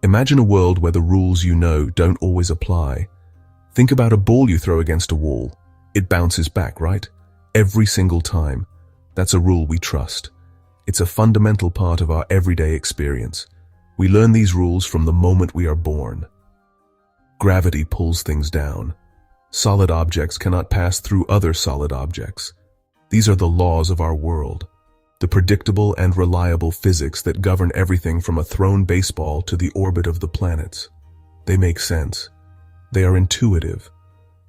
Imagine a world where the rules you know don't always apply. Think about a ball you throw against a wall. It bounces back, right? Every single time. That's a rule we trust. It's a fundamental part of our everyday experience. We learn these rules from the moment we are born. Gravity pulls things down. Solid objects cannot pass through other solid objects. These are the laws of our world. The predictable and reliable physics that govern everything from a thrown baseball to the orbit of the planets. They make sense. They are intuitive.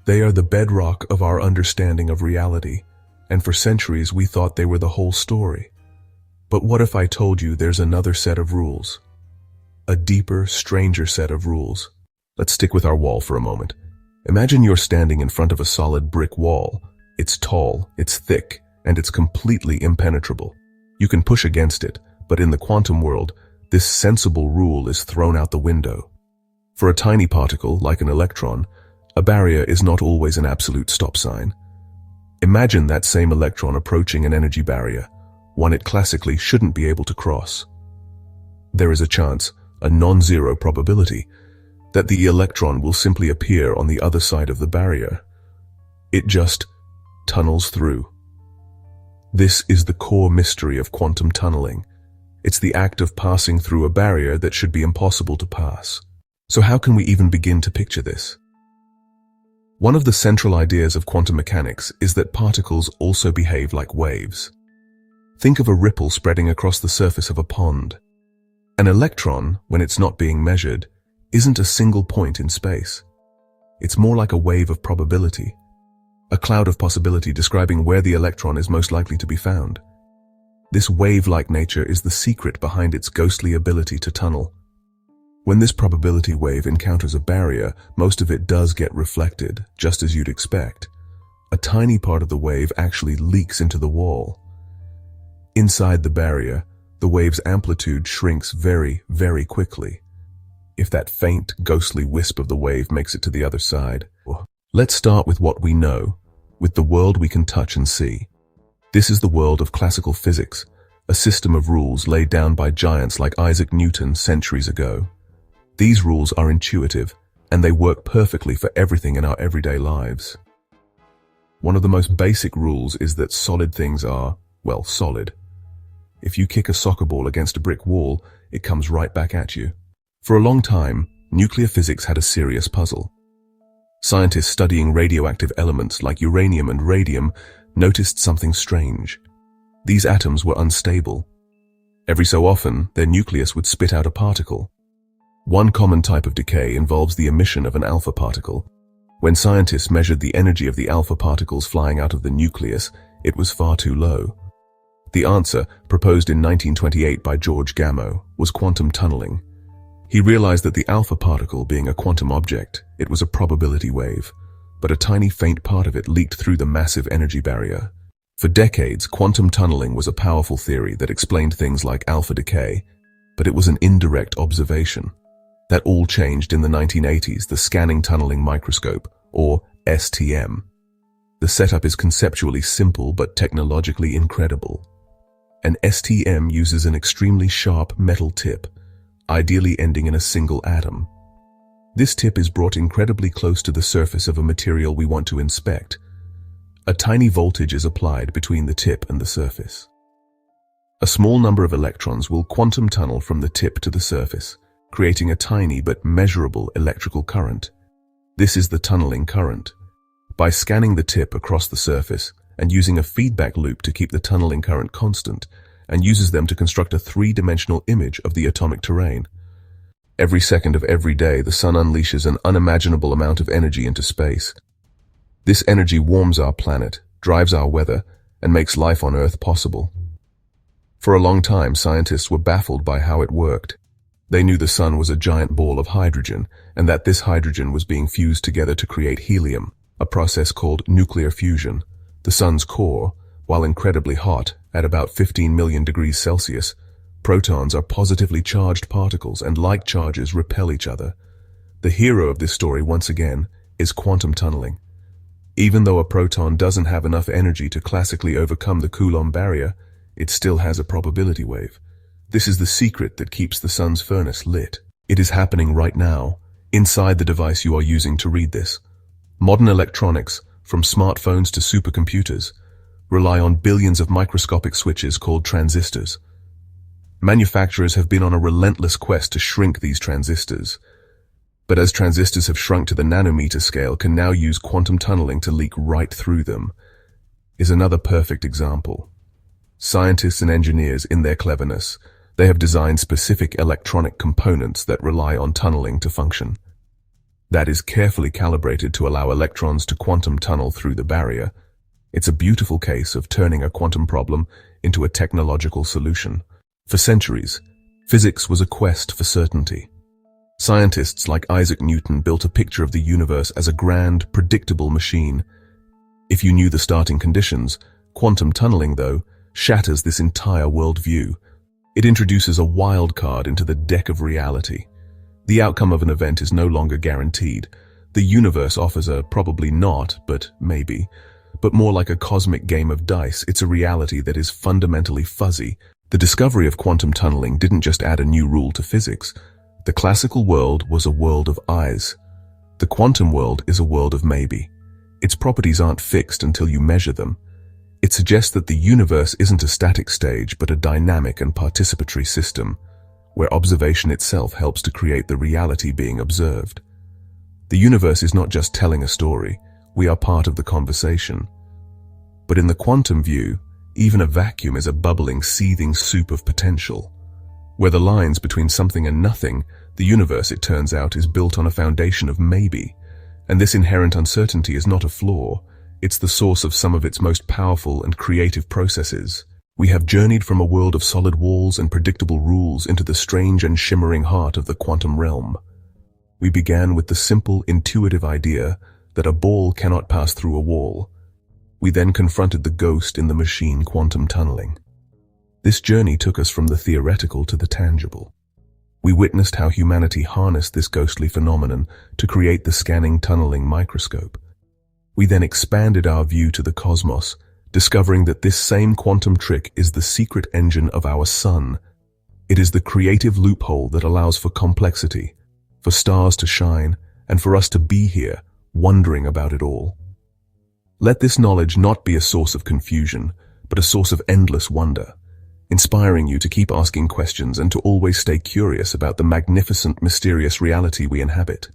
They are the bedrock of our understanding of reality, and for centuries we thought they were the whole story. But what if I told you there's another set of rules? A deeper, stranger set of rules. Let's stick with our wall for a moment. Imagine you're standing in front of a solid brick wall. It's tall, it's thick, and it's completely impenetrable. You can push against it, but in the quantum world, this sensible rule is thrown out the window. For a tiny particle, like an electron, a barrier is not always an absolute stop sign. Imagine that same electron approaching an energy barrier, one it classically shouldn't be able to cross. There is a chance, a non-zero probability, that the electron will simply appear on the other side of the barrier. It just tunnels through. This is the core mystery of quantum tunneling. It's the act of passing through a barrier that should be impossible to pass. So how can we even begin to picture this? One of the central ideas of quantum mechanics is that particles also behave like waves. Think of a ripple spreading across the surface of a pond. An electron, when it's not being measured, isn't a single point in space. It's more like a wave of probability, a cloud of possibility describing where the electron is most likely to be found. This wave-like nature is the secret behind its ghostly ability to tunnel. When this probability wave encounters a barrier, most of it does get reflected, just as you'd expect. A tiny part of the wave actually leaks into the wall. Inside the barrier, the wave's amplitude shrinks very, very quickly. If that faint, ghostly wisp of the wave makes it to the other side. Let's start with what we know, with the world we can touch and see. This is the world of classical physics, a system of rules laid down by giants like Isaac Newton centuries ago. These rules are intuitive, and they work perfectly for everything in our everyday lives. One of the most basic rules is that solid things are, well, solid. If you kick a soccer ball against a brick wall, it comes right back at you. For a long time, nuclear physics had a serious puzzle. Scientists studying radioactive elements like uranium and radium noticed something strange. These atoms were unstable. Every so often, their nucleus would spit out a particle. One common type of decay involves the emission of an alpha particle. When scientists measured the energy of the alpha particles flying out of the nucleus, it was far too low. The answer, proposed in 1928 by George Gamow, was quantum tunneling. He realized that the alpha particle being a quantum object, it was a probability wave, but a tiny faint part of it leaked through the massive energy barrier. For decades, quantum tunneling was a powerful theory that explained things like alpha decay, but it was an indirect observation. That all changed in the 1980s, the Scanning Tunneling Microscope, or STM. The setup is conceptually simple but technologically incredible. An STM uses an extremely sharp metal tip, ideally ending in a single atom. This tip is brought incredibly close to the surface of a material we want to inspect. A tiny voltage is applied between the tip and the surface. A small number of electrons will quantum tunnel from the tip to the surface, creating a tiny but measurable electrical current. This is the tunneling current. By scanning the tip across the surface and using a feedback loop to keep the tunneling current constant, and uses them to construct a three-dimensional image of the atomic terrain. Every second of every day, the sun unleashes an unimaginable amount of energy into space. This energy warms our planet, drives our weather, and makes life on Earth possible. For a long time, scientists were baffled by how it worked. They knew the sun was a giant ball of hydrogen, and that this hydrogen was being fused together to create helium, a process called nuclear fusion. The sun's core, while incredibly hot, at about 15 million degrees Celsius, protons are positively charged particles and like charges repel each other. The hero of this story, once again, is quantum tunneling. Even though a proton doesn't have enough energy to classically overcome the Coulomb barrier, it still has a probability wave. This is the secret that keeps the sun's furnace lit. It is happening right now, inside the device you are using to read this. Modern electronics, from smartphones to supercomputers, rely on billions of microscopic switches called transistors. Manufacturers have been on a relentless quest to shrink these transistors, but as transistors have shrunk to the nanometer scale, can now use quantum tunneling to leak right through them, is another perfect example. Scientists and engineers, in their cleverness, they have designed specific electronic components that rely on tunneling to function. That is carefully calibrated to allow electrons to quantum tunnel through the barrier. It's a beautiful case of turning a quantum problem into a technological solution. For centuries, physics was a quest for certainty. Scientists like Isaac Newton built a picture of the universe as a grand, predictable machine. If you knew the starting conditions, quantum tunneling, though, shatters this entire worldview. It introduces a wild card into the deck of reality. The outcome of an event is no longer guaranteed. The universe offers a probably not, but maybe, but more like a cosmic game of dice. It's a reality that is fundamentally fuzzy. The discovery of quantum tunneling didn't just add a new rule to physics. The classical world was a world of eyes. The quantum world is a world of maybe. Its properties aren't fixed until you measure them. It suggests that the universe isn't a static stage, but a dynamic and participatory system, where observation itself helps to create the reality being observed. The universe is not just telling a story, we are part of the conversation. But in the quantum view, even a vacuum is a bubbling, seething soup of potential. Where the lines between something and nothing, the universe, it turns out, is built on a foundation of maybe. And this inherent uncertainty is not a flaw. It's the source of some of its most powerful and creative processes. We have journeyed from a world of solid walls and predictable rules into the strange and shimmering heart of the quantum realm. We began with the simple, intuitive idea that a ball cannot pass through a wall. We then confronted the ghost in the machine, quantum tunneling. This journey took us from the theoretical to the tangible. We witnessed how humanity harnessed this ghostly phenomenon to create the scanning tunneling microscope. We then expanded our view to the cosmos, discovering that this same quantum trick is the secret engine of our sun. It is the creative loophole that allows for complexity, for stars to shine, and for us to be here, wondering about it all. Let this knowledge not be a source of confusion, but a source of endless wonder, inspiring you to keep asking questions and to always stay curious about the magnificent, mysterious reality we inhabit.